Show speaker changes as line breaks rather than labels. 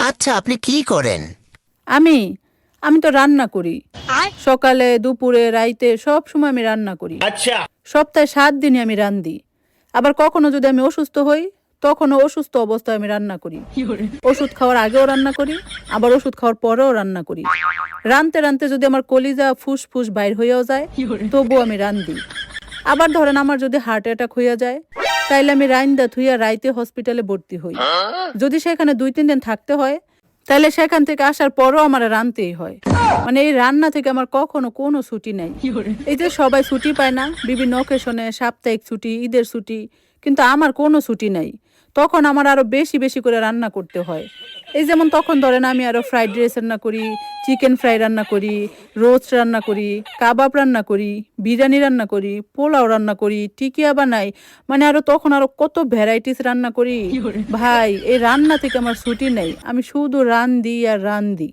আচ্ছা, আপনি কি করেন?
আমি আমি তো রান্না করি। সকালে, দুপুরে, রাইতে সব সময় আমি রান্না করি। সপ্তাহে 7 দিনই আমি রান্ধি। আবার কখনো যদি আমি অসুস্থ হই, তখনও অসুস্থ অবস্থায় আমি রান্না করি। ওষুধ খাওয়ার আগেও রান্না করি, আবার ওষুধ খাওয়ার পরেও রান্না করি। রানতে রানতে যদি আমার কলিজা ফুসফুস বাইর হইয়াও যায়, তবুও আমি রান্ধি। আবার ধরেন আমার যদি হার্ট অ্যাটাক হইয়া যায়, তাইলে আমি রাইন্দা থুইয়া রাইতে হসপিটালে ভর্তি হই। যদি সেখানে 2-3 দিন থাকতে হয়, তাহলে সেখান থেকে আসার পরও আমার রানতেই হয়। মানে এই রান্না থেকে আমার কখনো কোনো ছুটি নাই। এই যে সবাই ছুটি পায় না বিভিন্ন অকেশনে, সাপ্তাহিক ছুটি, ঈদের ছুটি, কিন্তু আমার কোনো ছুটি নাই। তখন আমার আরো বেশি বেশি করে রান্না করতে হয়। এই যেমন তখন ধরেন আমি আরো ফ্রাইড রাইস রান্না করি, চিকেন ফ্রাই রান্না করি, রোস্ট রান্না করি, কাবাব রান্না করি, বিরিয়ানি রান্না করি, পোলাও রান্না করি, টিকিয়া বানাই। মানে আরো তখন আরো কত ভ্যারাইটিস রান্না করি। ভাই এই রান্না থেকে আমার ছুটি নেই, আমি শুধু রান্ধি আর রান্ধি।